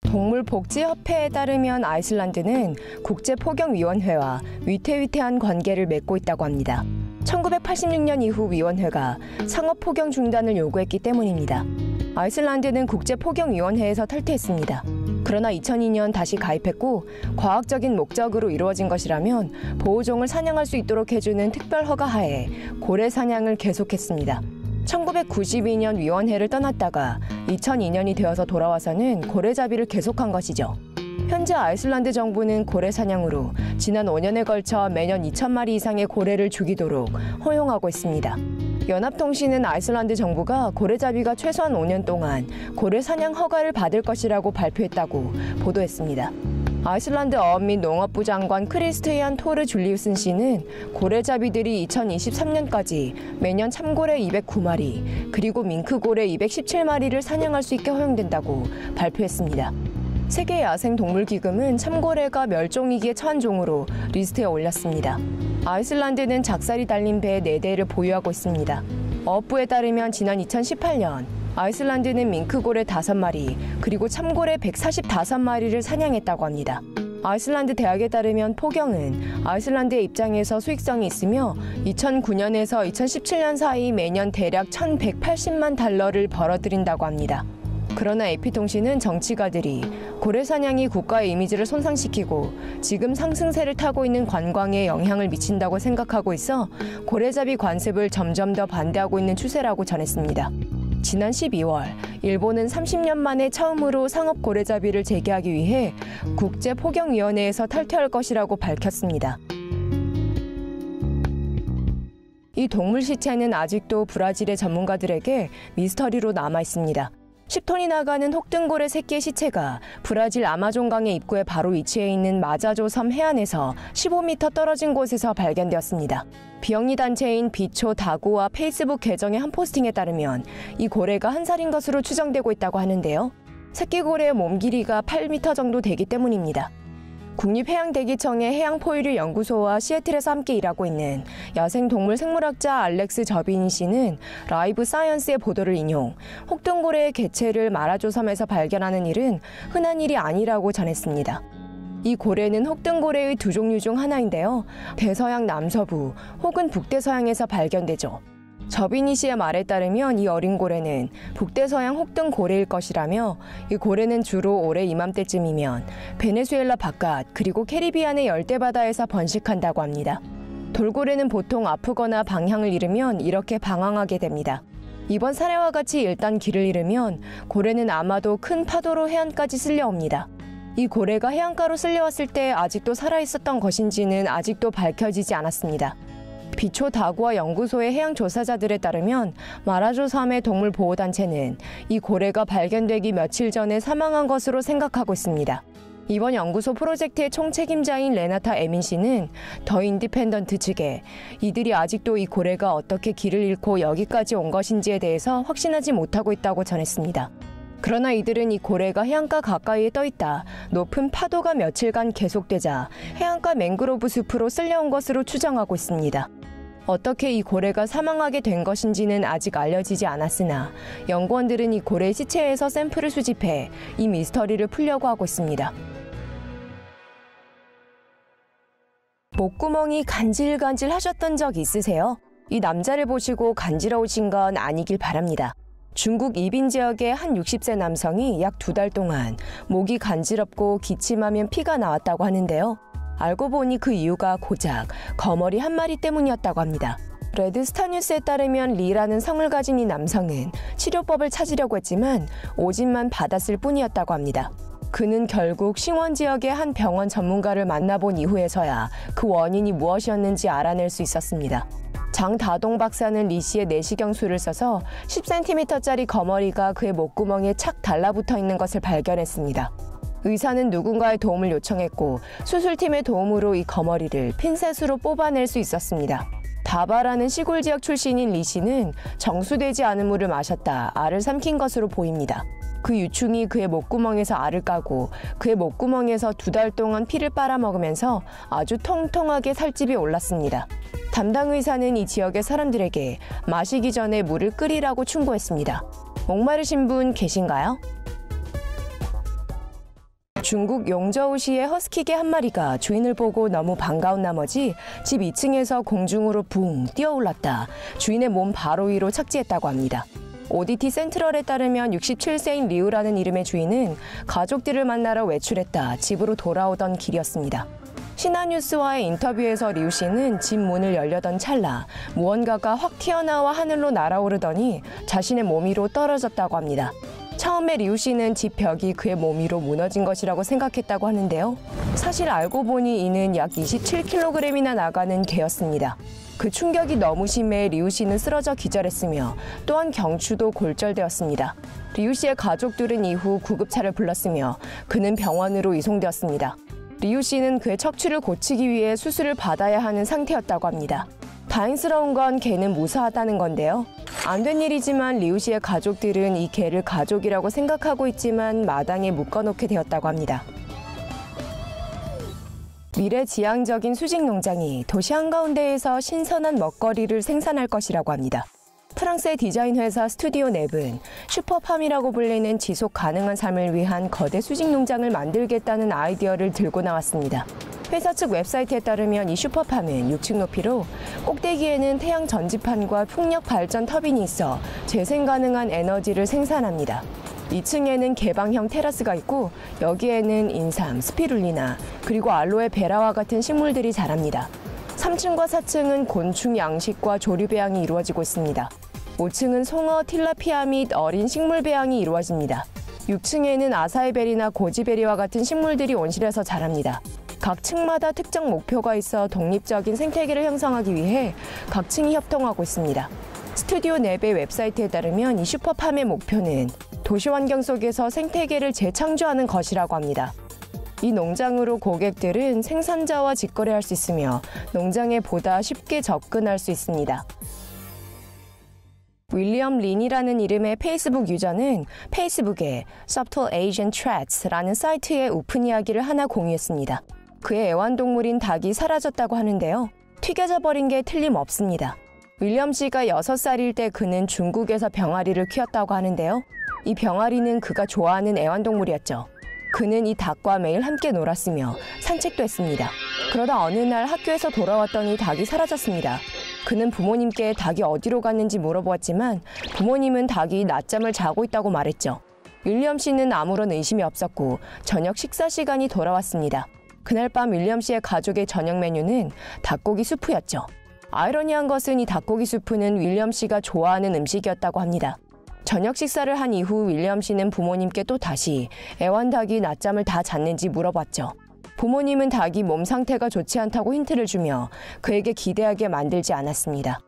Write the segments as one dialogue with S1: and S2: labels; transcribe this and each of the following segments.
S1: 동물복지협회에 따르면 아이슬란드는 국제포경위원회와 위태위태한 관계를 맺고 있다고 합니다. 1986년 이후 위원회가 상업포경 중단을 요구했기 때문입니다. 아이슬란드는 국제포경위원회에서 탈퇴했습니다. 그러나 2002년 다시 가입했고 과학적인 목적으로 이루어진 것이라면 보호종을 사냥할 수 있도록 해주는 특별 허가 하에 고래 사냥을 계속했습니다. 1992년 위원회를 떠났다가 2002년이 되어서 돌아와서는 고래잡이를 계속한 것이죠. 현재 아이슬란드 정부는 고래 사냥으로 지난 5년에 걸쳐 매년 2,000마리 이상의 고래를 죽이도록 허용하고 있습니다. 연합통신은 아이슬란드 정부가 고래잡이가 최소한 5년 동안 고래 사냥 허가를 받을 것이라고 발표했다고 보도했습니다. 아이슬란드 어업 및 농업부 장관 크리스티안 토르 줄리우슨 씨는 고래잡이들이 2023년까지 매년 참고래 209마리 그리고 밍크고래 217마리를 사냥할 수 있게 허용된다고 발표했습니다. 세계야생동물기금은 참고래가 멸종위기에 처한 종으로 리스트에 올렸습니다. 아이슬란드는 작살이 달린 배 4대를 보유하고 있습니다. 어업부에 따르면 지난 2018년 아이슬란드는 밍크고래 5마리 그리고 참고래 145마리를 사냥했다고 합니다. 아이슬란드 대학에 따르면 포경은 아이슬란드의 입장에서 수익성이 있으며 2009년에서 2017년 사이 매년 대략 1,180만 달러를 벌어들인다고 합니다. 그러나 AP통신은 정치가들이 고래 사냥이 국가의 이미지를 손상시키고 지금 상승세를 타고 있는 관광에 영향을 미친다고 생각하고 있어 고래잡이 관습을 점점 더 반대하고 있는 추세라고 전했습니다. 지난 12월, 일본은 30년 만에 처음으로 상업 고래잡이를 재개하기 위해 국제포경위원회에서 탈퇴할 것이라고 밝혔습니다. 이 동물 시체는 아직도 브라질의 전문가들에게 미스터리로 남아 있습니다. 10톤이 나가는 혹등고래 새끼의 시체가 브라질 아마존강의 입구에 바로 위치해 있는 마자조 섬 해안에서 15m 떨어진 곳에서 발견되었습니다. 비영리 단체인 비초 다구와 페이스북 계정의 한 포스팅에 따르면 이 고래가 1살인 것으로 추정되고 있다고 하는데요. 새끼 고래의 몸 길이가 8m 정도 되기 때문입니다. 국립해양대기청의 해양포유류 연구소와 시애틀에서 함께 일하고 있는 야생동물 생물학자 알렉스 저비니 씨는 라이브 사이언스의 보도를 인용, 혹등고래의 개체를 마라조 섬에서 발견하는 일은 흔한 일이 아니라고 전했습니다. 이 고래는 혹등고래의 두 종류 중 하나인데요. 대서양 남서부 혹은 북대서양에서 발견되죠. 저비니 씨의 말에 따르면 이 어린 고래는 북대서양 혹등고래일 것이라며 이 고래는 주로 올해 이맘때쯤이면 베네수엘라 바깥 그리고 캐리비안의 열대바다에서 번식한다고 합니다. 돌고래는 보통 아프거나 방향을 잃으면 이렇게 방황하게 됩니다. 이번 사례와 같이 일단 길을 잃으면 고래는 아마도 큰 파도로 해안까지 쓸려옵니다. 이 고래가 해안가로 쓸려왔을 때 아직도 살아있었던 것인지는 아직도 밝혀지지 않았습니다. 비초 다구와 연구소의 해양 조사자들에 따르면 마라조 섬의 동물보호단체는 이 고래가 발견되기 며칠 전에 사망한 것으로 생각하고 있습니다. 이번 연구소 프로젝트의 총책임자인 레나타 에민 씨는 더 인디펜던트 측에 이들이 아직도 이 고래가 어떻게 길을 잃고 여기까지 온 것인지에 대해서 확신하지 못하고 있다고 전했습니다. 그러나 이들은 이 고래가 해안가 가까이에 떠있다, 높은 파도가 며칠간 계속되자 해안가 맹그로브 숲으로 쓸려온 것으로 추정하고 있습니다. 어떻게 이 고래가 사망하게 된 것인지는 아직 알려지지 않았으나 연구원들은 이 고래 시체에서 샘플을 수집해 이 미스터리를 풀려고 하고 있습니다. 목구멍이 간질간질 하셨던 적 있으세요? 이 남자를 보시고 간지러우신 건 아니길 바랍니다. 중국 이빈 지역의 한 60세 남성이 약 2달 동안 목이 간지럽고 기침하면 피가 나왔다고 하는데요. 알고 보니 그 이유가 고작 거머리 한 마리 때문이었다고 합니다. 레드스타뉴스에 따르면 리라는 성을 가진 이 남성은 치료법을 찾으려고 했지만 오진만 받았을 뿐이었다고 합니다. 그는 결국 싱원 지역의 한 병원 전문가를 만나본 이후에서야 그 원인이 무엇이었는지 알아낼 수 있었습니다. 장다동 박사는 리 씨의 내시경술을 써서 10cm짜리 거머리가 그의 목구멍에 착 달라붙어 있는 것을 발견했습니다. 의사는 누군가의 도움을 요청했고 수술팀의 도움으로 이 거머리를 핀셋으로 뽑아낼 수 있었습니다. 다바라는 시골 지역 출신인 리 씨는 정수되지 않은 물을 마셨다 알을 삼킨 것으로 보입니다. 그 유충이 그의 목구멍에서 알을 까고 그의 목구멍에서 2달 동안 피를 빨아먹으면서 아주 통통하게 살집이 올랐습니다. 담당 의사는 이 지역의 사람들에게 마시기 전에 물을 끓이라고 충고했습니다. 목마르신 분 계신가요? 중국 용저우시의 허스키개 한 마리가 주인을 보고 너무 반가운 나머지 집 2층에서 공중으로 붕 뛰어올랐다 주인의 몸 바로 위로 착지했다고 합니다. ODT 센트럴에 따르면 67세인 리우라는 이름의 주인은 가족들을 만나러 외출했다 집으로 돌아오던 길이었습니다. 신화뉴스와의 인터뷰에서 리우 씨는 집 문을 열려던 찰나 무언가가 확 튀어나와 하늘로 날아오르더니 자신의 몸 위로 떨어졌다고 합니다. 처음에 리우 씨는 집 벽이 그의 몸 위로 무너진 것이라고 생각했다고 하는데요. 사실 알고 보니 이는 약 27kg이나 나가는 개였습니다. 그 충격이 너무 심해 리우 씨는 쓰러져 기절했으며 또한 경추도 골절되었습니다. 리우 씨의 가족들은 이후 구급차를 불렀으며 그는 병원으로 이송되었습니다. 리우 씨는 그의 척추를 고치기 위해 수술을 받아야 하는 상태였다고 합니다. 다행스러운 건 개는 무사하다는 건데요. 안 된 일이지만 리우 씨의 가족들은 이 개를 가족이라고 생각하고 있지만 마당에 묶어놓게 되었다고 합니다. 미래지향적인 수직 농장이 도시 한가운데에서 신선한 먹거리를 생산할 것이라고 합니다. 프랑스의 디자인 회사 스튜디오 넵은 슈퍼팜이라고 불리는 지속 가능한 삶을 위한 거대 수직 농장을 만들겠다는 아이디어를 들고 나왔습니다. 회사 측 웹사이트에 따르면 이 슈퍼팜은 6층 높이로 꼭대기에는 태양 전지판과 풍력 발전 터빈이 있어 재생 가능한 에너지를 생산합니다. 2층에는 개방형 테라스가 있고 여기에는 인삼, 스피룰리나 그리고 알로에 베라와 같은 식물들이 자랍니다. 3층과 4층은 곤충 양식과 조류 배양이 이루어지고 있습니다. 5층은 송어, 틸라피아 및 어린 식물 배양이 이루어집니다. 6층에는 아사이베리나 고지베리와 같은 식물들이 온실에서 자랍니다. 각 층마다 특정 목표가 있어 독립적인 생태계를 형성하기 위해 각 층이 협동하고 있습니다. 스튜디오 넵의 웹사이트에 따르면 이 슈퍼팜의 목표는 도시 환경 속에서 생태계를 재창조하는 것이라고 합니다. 이 농장으로 고객들은 생산자와 직거래할 수 있으며 농장에 보다 쉽게 접근할 수 있습니다. 윌리엄 린이라는 이름의 페이스북 유저는 페이스북에 Subtle Asian Threats라는 사이트의 오픈 이야기를 하나 공유했습니다. 그의 애완동물인 닭이 사라졌다고 하는데요. 튀겨져 버린 게 틀림없습니다. 윌리엄 씨가 6살일 때 그는 중국에서 병아리를 키웠다고 하는데요. 이 병아리는 그가 좋아하는 애완동물이었죠. 그는 이 닭과 매일 함께 놀았으며 산책도 했습니다. 그러다 어느 날 학교에서 돌아왔더니 닭이 사라졌습니다. 그는 부모님께 닭이 어디로 갔는지 물어보았지만 부모님은 닭이 낮잠을 자고 있다고 말했죠. 윌리엄 씨는 아무런 의심이 없었고 저녁 식사 시간이 돌아왔습니다. 그날 밤 윌리엄 씨의 가족의 저녁 메뉴는 닭고기 수프였죠. 아이러니한 것은 이 닭고기 수프는 윌리엄 씨가 좋아하는 음식이었다고 합니다. 저녁 식사를 한 이후 윌리엄 씨는 부모님께 또 다시 애완닭이 낮잠을 다 잤는지 물어봤죠. 부모님은 닭이 몸 상태가 좋지 않다고 힌트를 주며 그에게 기대하게 만들지 않았습니다.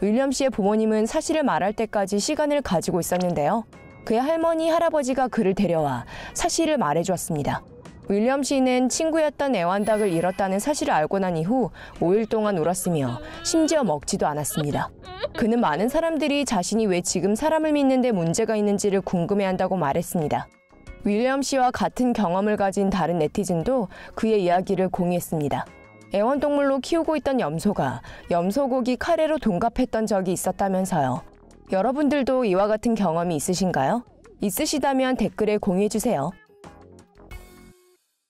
S1: 윌리엄 씨의 부모님은 사실을 말할 때까지 시간을 가지고 있었는데요. 그의 할머니, 할아버지가 그를 데려와 사실을 말해주었습니다. 윌리엄 씨는 친구였던 애완닭을 잃었다는 사실을 알고 난 이후 5일 동안 울었으며 심지어 먹지도 않았습니다. 그는 많은 사람들이 자신이 왜 지금 사람을 믿는데 문제가 있는지를 궁금해한다고 말했습니다. 윌리엄 씨와 같은 경험을 가진 다른 네티즌도 그의 이야기를 공유했습니다. 애완동물로 키우고 있던 염소가 염소고기 카레로 돈갑했던 적이 있었다면서요. 여러분들도 이와 같은 경험이 있으신가요? 있으시다면 댓글에 공유해주세요.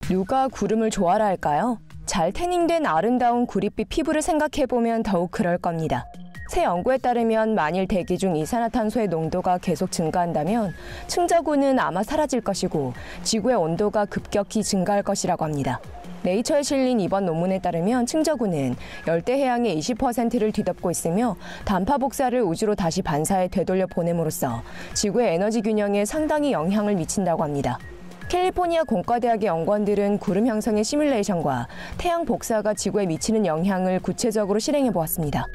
S1: 누가 구름을 좋아라 할까요? 잘 태닝된 아름다운 구릿빛 피부를 생각해보면 더욱 그럴 겁니다. 새 연구에 따르면 만일 대기 중 이산화탄소의 농도가 계속 증가한다면 층저구는 아마 사라질 것이고 지구의 온도가 급격히 증가할 것이라고 합니다. 네이처에 실린 이번 논문에 따르면 층저구는 열대해양의 20%를 뒤덮고 있으며 단파 복사를 우주로 다시 반사해 되돌려 보냄으로써 지구의 에너지 균형에 상당히 영향을 미친다고 합니다. 캘리포니아 공과대학의 연구원들은 구름 형성의 시뮬레이션과 태양 복사가 지구에 미치는 영향을 구체적으로 실행해 보았습니다.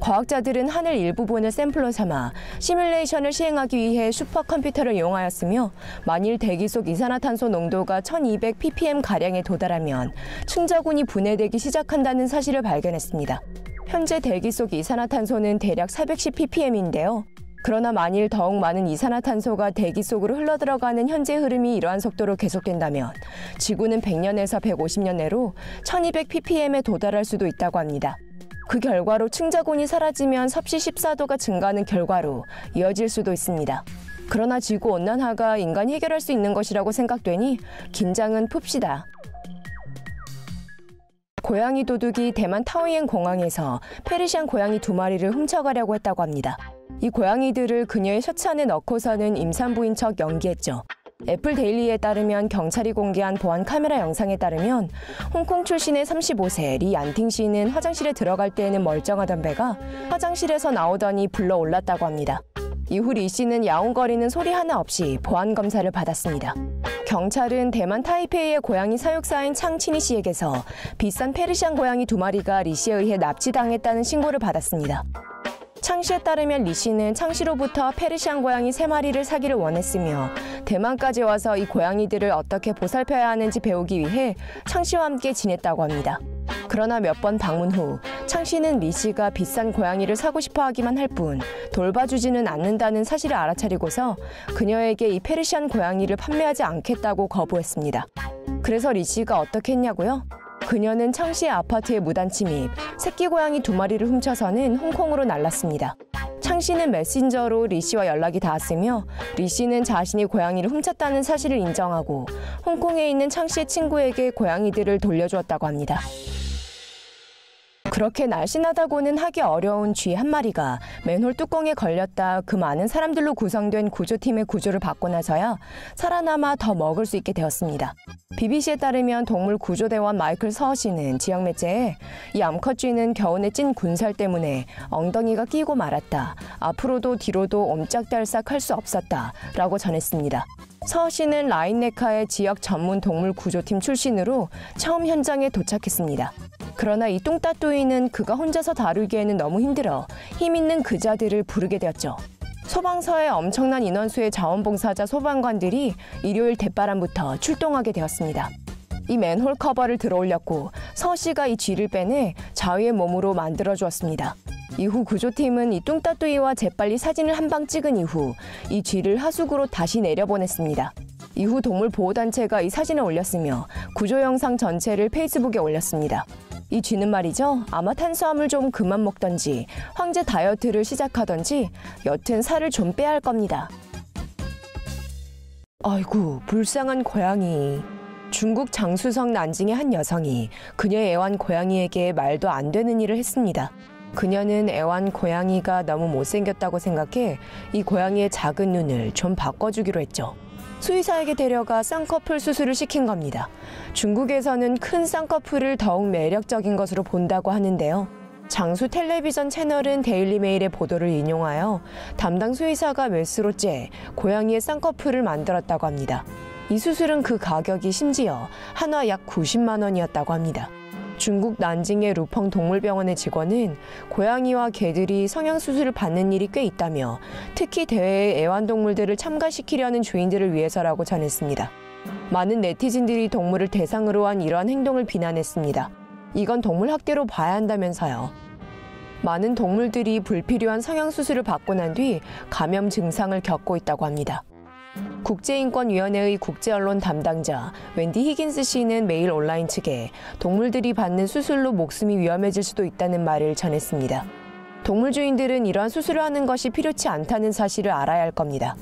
S1: 과학자들은 하늘 일부분을 샘플로 삼아 시뮬레이션을 시행하기 위해 슈퍼컴퓨터를 이용하였으며 만일 대기 속 이산화탄소 농도가 1200ppm가량에 도달하면 층저군이 분해되기 시작한다는 사실을 발견했습니다. 현재 대기 속 이산화탄소는 대략 410ppm인데요. 그러나 만일 더욱 많은 이산화탄소가 대기 속으로 흘러들어가는 현재 흐름이 이러한 속도로 계속된다면 지구는 100년에서 150년 내로 1200ppm에 도달할 수도 있다고 합니다. 그 결과로 층저군이 사라지면 섭씨 14도가 증가하는 결과로 이어질 수도 있습니다. 그러나 지구온난화가 인간이 해결할 수 있는 것이라고 생각되니 긴장은 풉시다. 고양이 도둑이 대만 타오이엔 공항에서 페르시안 고양이 2마리를 훔쳐가려고 했다고 합니다. 이 고양이들을 그녀의 셔츠 안에 넣고서는 임산부인 척 연기했죠. 애플 데일리에 따르면 경찰이 공개한 보안 카메라 영상에 따르면 홍콩 출신의 35세 리 얀팅 씨는 화장실에 들어갈 때에는 멀쩡하던 배가 화장실에서 나오더니 불러 올랐다고 합니다. 이후 리 씨는 야옹거리는 소리 하나 없이 보안 검사를 받았습니다. 경찰은 대만 타이페이의 고양이 사육사인 창치니 씨에게서 비싼 페르시안 고양이 2마리가 리 씨에 의해 납치당했다는 신고를 받았습니다. 창 씨에 따르면 리 씨는 창 씨로부터 페르시안 고양이 3마리를 사기를 원했으며 대만까지 와서 이 고양이들을 어떻게 보살펴야 하는지 배우기 위해 창 씨와 함께 지냈다고 합니다. 그러나 몇 번 방문 후 창 씨는 리 씨가 비싼 고양이를 사고 싶어 하기만 할 뿐 돌봐주지는 않는다는 사실을 알아차리고서 그녀에게 이 페르시안 고양이를 판매하지 않겠다고 거부했습니다. 그래서 리 씨가 어떻게 했냐고요? 그녀는 창 씨의 아파트에 무단 침입, 새끼 고양이 2마리를 훔쳐서는 홍콩으로 날랐습니다. 창 씨는 메신저로 리 씨와 연락이 닿았으며 리 씨는 자신이 고양이를 훔쳤다는 사실을 인정하고 홍콩에 있는 창 씨의 친구에게 고양이들을 돌려주었다고 합니다. 그렇게 날씬하다고는 하기 어려운 쥐 1마리가 맨홀 뚜껑에 걸렸다 그 많은 사람들로 구성된 구조팀의 구조를 받고 나서야 살아남아 더 먹을 수 있게 되었습니다. BBC에 따르면 동물 구조대원 마이클 서어 씨는 지역 매체에 이 암컷 쥐는 겨우내 찐 군살 때문에 엉덩이가 끼고 말았다. 앞으로도 뒤로도 옴짝달싹 할 수 없었다. 라고 전했습니다. 서어 씨는 라인네카의 지역 전문 동물 구조팀 출신으로 처음 현장에 도착했습니다. 그러나 이 뚱따뚜이는 그가 혼자서 다루기에는 너무 힘들어 힘 있는 그자들을 부르게 되었죠. 소방서의 엄청난 인원수의 자원봉사자 소방관들이 일요일 대바람부터 출동하게 되었습니다. 이 맨홀 커버를 들어올렸고 서어 씨가 이 쥐를 빼내 자위의 몸으로 만들어주었습니다. 이후 구조팀은 이 뚱따뚜이와 재빨리 사진을 한 방 찍은 이후 이 쥐를 하수구로 다시 내려보냈습니다. 이후 동물보호단체가 이 사진을 올렸으며 구조 영상 전체를 페이스북에 올렸습니다. 이 쥐는 말이죠. 아마 탄수화물 좀 그만 먹던지 황제 다이어트를 시작하던지 여튼 살을 좀 빼야 할 겁니다. 아이고 불쌍한 고양이. 중국 장쑤성 난징의 한 여성이 그녀의 애완 고양이에게 말도 안 되는 일을 했습니다. 그녀는 애완 고양이가 너무 못생겼다고 생각해 이 고양이의 작은 눈을 좀 바꿔주기로 했죠. 수의사에게 데려가 쌍꺼풀 수술을 시킨 겁니다. 중국에서는 큰 쌍꺼풀을 더욱 매력적인 것으로 본다고 하는데요. 장수 텔레비전 채널은 데일리메일의 보도를 인용하여 담당 수의사가 메스로째 고양이의 쌍꺼풀을 만들었다고 합니다. 이 수술은 그 가격이 심지어 한화 약 90만 원이었다고 합니다. 중국 난징의 루펑 동물병원의 직원은 고양이와 개들이 성형수술을 받는 일이 꽤 있다며 특히 대회에 애완동물들을 참가시키려는 주인들을 위해서라고 전했습니다. 많은 네티즌들이 동물을 대상으로 한 이러한 행동을 비난했습니다. 이건 동물학대로 봐야 한다면서요. 많은 동물들이 불필요한 성형수술을 받고 난 뒤 감염 증상을 겪고 있다고 합니다. 국제인권위원회의 국제언론 담당자 웬디 히긴스 씨는 메일 온라인 측에 동물들이 받는 수술로 목숨이 위험해질 수도 있다는 말을 전했습니다. 동물 주인들은 이러한 수술을 하는 것이 필요치 않다는 사실을 알아야 할 겁니다.